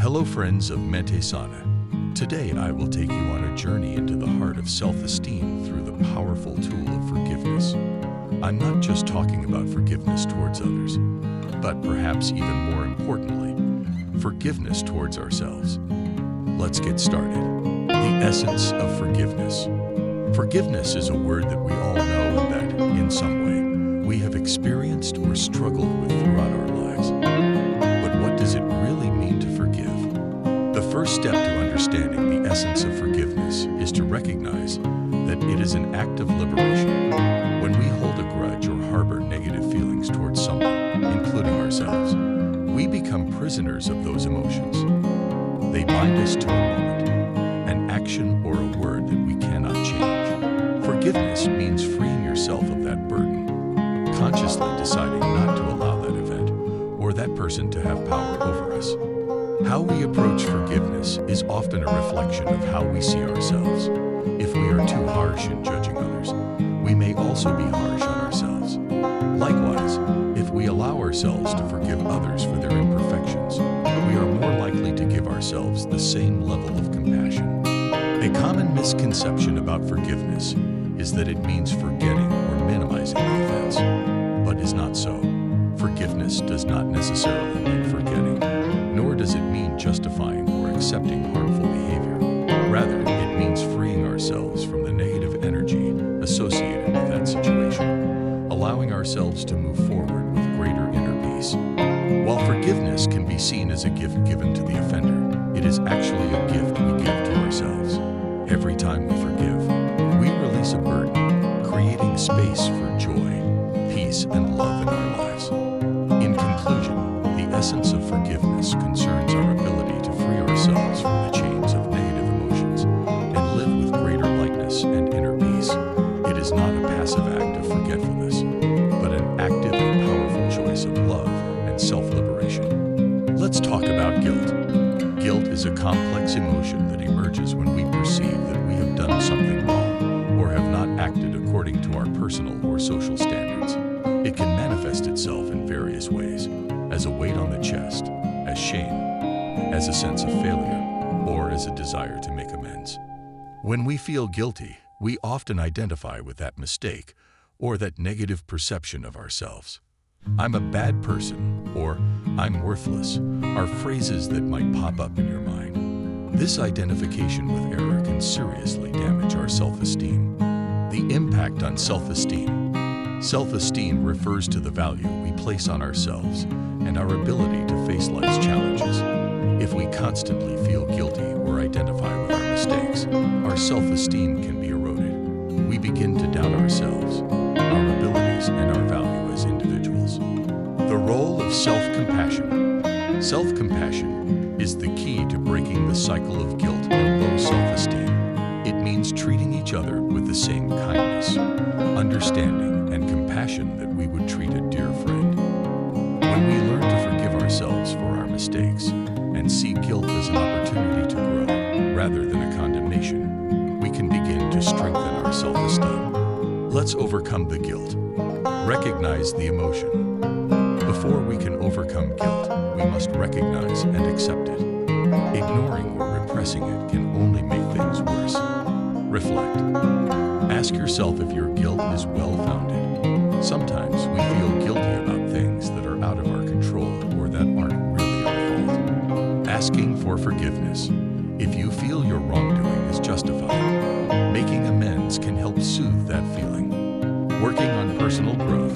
Hello friends of Mente Sana. Today I will take you on a journey into the heart of self-esteem through the powerful tool of forgiveness. I'm not just talking about forgiveness towards others, but perhaps even more importantly, forgiveness towards ourselves. Let's get started. The essence of forgiveness. Forgiveness is a word that we all know and that, in some way, we have experienced or struggled with throughout our lives. But what does it really mean to forgive? The first step to understanding the essence of forgiveness is to recognize that it is an act of liberation. When we hold a grudge or harbor negative feelings towards someone, including ourselves, we become prisoners of those emotions. They bind us to a moment, an action, or a word that we cannot change. Forgiveness means freeing yourself of that burden, consciously deciding not to allow that event or that person to have power over us. How we approach forgiveness is often a reflection of how we see ourselves. If we are too harsh in judging others, we may also be harsh on ourselves. Likewise, if we allow ourselves to forgive others for their imperfections, we are more likely to give ourselves the same level of compassion. A common misconception about forgiveness is that it means forgetting or minimizing the offense, but is not so. Forgiveness does not necessarily mean forgetting, nor does it mean justifying or accepting harmful behavior. Rather, it means freeing ourselves from the negative energy associated with that situation, allowing ourselves to move forward with greater inner peace. While forgiveness can be seen as a gift given to the offender, it is actually a gift we give to ourselves. Every time we forgive, we release a burden, creating space for joy, peace, and love in our lives. In conclusion, the essence of forgiveness concerns our ability to free ourselves from the chains of negative emotions and live with greater lightness and inner peace. It is not a passive act of forgetfulness, but an active and powerful choice of love and self-liberation. Let's talk about guilt. Guilt is a complex emotion that emerges when we perceive that we have done something wrong or have not acted according to our personal or social standards. It can manifest itself in various ways, as a weight on the chest, as shame, as a sense of failure, or as a desire to make amends. When we feel guilty, we often identify with that mistake or that negative perception of ourselves. I'm a bad person, or I'm worthless, are phrases that might pop up in your mind. This identification with error can seriously damage our self-esteem. The impact on self-esteem. Self-esteem refers to the value we place on ourselves and our ability to face life's challenges. If we constantly feel guilty or identify with our mistakes, our self-esteem can be eroded. We begin to doubt ourselves, our abilities, and our value as individuals. The role of self-compassion. Self-compassion is the key to breaking the cycle of guilt and low self-esteem. It means treating each other with the same kindness, understanding, and compassion that we would treat a dear friend. When we learn to forgive ourselves for our mistakes and see guilt as an opportunity to grow rather than a condemnation, we can begin to strengthen our self-esteem. Let's overcome the guilt. Recognize the emotion. Before we can overcome guilt, we must recognize and accept it. Ignoring or repressing it can only make things worse. Reflect. Ask yourself if your guilt is well-founded. Sometimes we feel guilty about things that are out of our control or that aren't really our fault. Asking for forgiveness. If you feel your wrongdoing is justified, making amends can help soothe that feeling. Working on personal growth.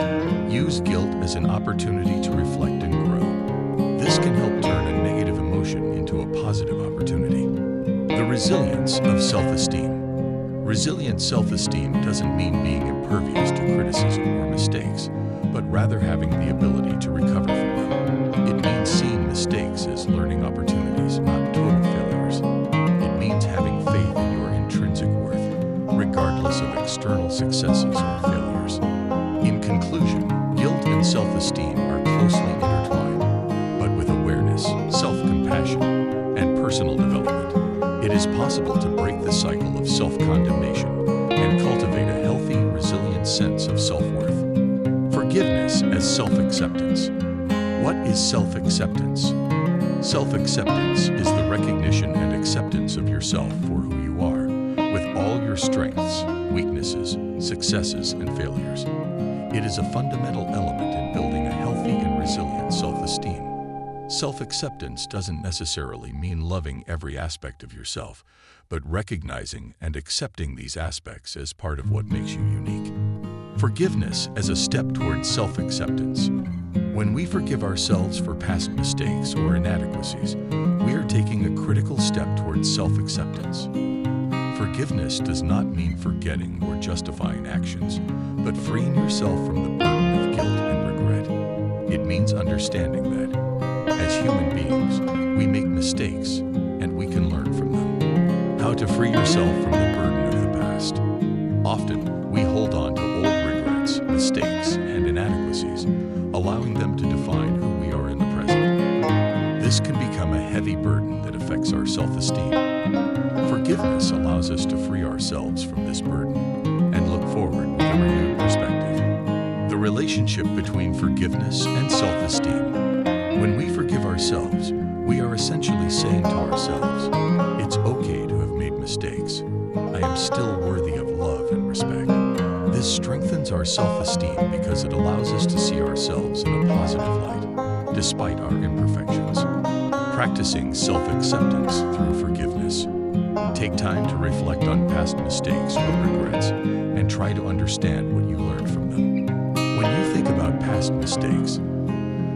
Use guilt as an opportunity to reflect and grow. This can help turn a negative emotion into a positive opportunity. The resilience of self-esteem. Resilient self-esteem doesn't mean being impervious to criticism or mistakes, but rather having the ability to recover from them. It means seeing mistakes as learning opportunities, not total failures. It means having faith in your intrinsic worth, regardless of external successes or failures. In conclusion, guilt and self-esteem are closely intertwined, but with awareness, self-compassion, and personal development, it is possible to break the cycle of self-condemnation and cultivate a healthy, resilient sense of self-worth. Forgiveness as self-acceptance. What is self-acceptance? Self-acceptance is the recognition and acceptance of yourself for who you are, with all your strengths, weaknesses, successes, and failures. It is a fundamental element in building a healthy and resilient self-esteem. Self-acceptance doesn't necessarily mean loving every aspect of yourself, but recognizing and accepting these aspects as part of what makes you unique. Forgiveness as a step towards self-acceptance. When we forgive ourselves for past mistakes or inadequacies, we are taking a critical step towards self-acceptance. Forgiveness does not mean forgetting or justifying actions, but freeing yourself from the burden of guilt and regret. It means understanding that, as human beings, we make mistakes and we can learn from them. How to free yourself from the burden of the past. Often, we hold on to old regrets, mistakes, and inadequacies, allowing them to define who we are in the present. This can become a heavy burden that affects our self-esteem. Forgiveness allows us to free ourselves from this burden and look forward with a renewed perspective. The relationship between forgiveness and self-esteem. When we forgive ourselves, we are essentially saying to ourselves, "It's okay to have made mistakes. I am still worthy of love and respect." This strengthens our self-esteem because it allows us to see ourselves in a positive light, despite our imperfections. Practicing self-acceptance through forgiveness. Take time to reflect on past mistakes or regrets and try to understand what you learned from them. When you think about past mistakes,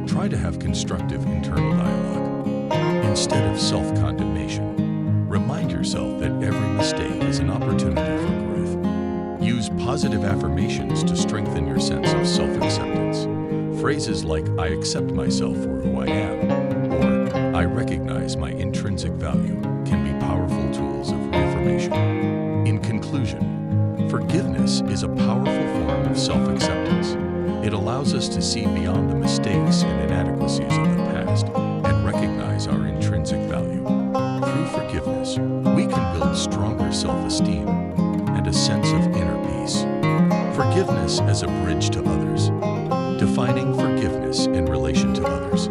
try to have constructive internal dialogue. Instead of self-condemnation, remind yourself that every mistake is an opportunity for growth. Use positive affirmations to strengthen your sense of self-acceptance. Phrases like, "I accept myself for who I am," or "I recognize my intrinsic value," can be powerful tools of reaffirmation. In conclusion, forgiveness is a powerful form of self-acceptance. It allows us to see beyond the mistakes and inadequacies of the past and recognize our intrinsic value. Through forgiveness, we can build stronger self-esteem and a sense of inner peace. Forgiveness as a bridge to others. Defining forgiveness in relation to others.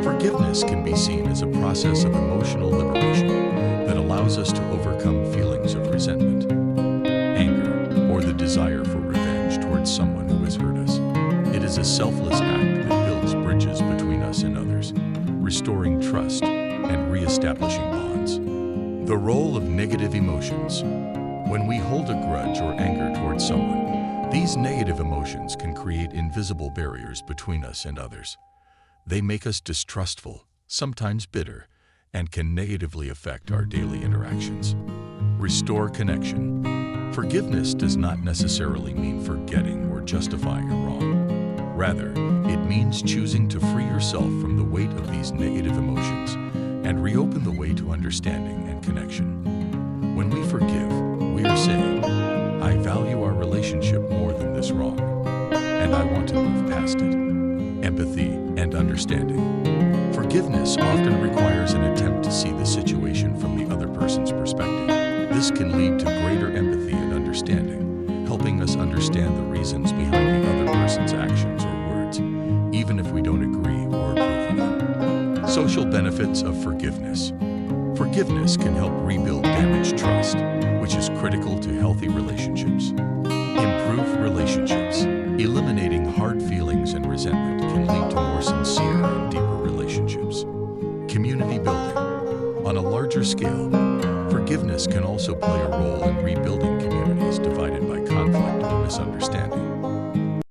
Forgiveness can be seen as a process of emotional liberation that allows us to overcome feelings of resentment, anger, or the desire for revenge towards someone who has hurt us. It is a selfless act that builds bridges between us and others, restoring trust and reestablishing bonds. The role of negative emotions. When we hold a grudge or anger towards someone, these negative emotions can create invisible barriers between us and others. They make us distrustful, sometimes bitter, and can negatively affect our daily interactions. Restore connection. Forgiveness does not necessarily mean forgetting or justifying a wrong. Rather, it means choosing to free yourself from the weight of these negative emotions and reopen the way to understanding and connection. When we forgive, we are saying, "I value our relationship more than this wrong, and I want to move past it." Empathy and understanding. Forgiveness often requires an attempt to see the situation from the other person's perspective. This can lead to greater empathy and understanding, helping us understand the reasons behind the other person's actions or words, even if we don't agree or approve of them. Social benefits of forgiveness. Forgiveness can help rebuild damaged trust, which is critical to healthy relationships. Improve relationships. Eliminating hard feelings and resentment can lead to more sincere and deeper relationships. Community building. On a larger scale, forgiveness can also play a role in rebuilding communities divided by conflict and misunderstanding.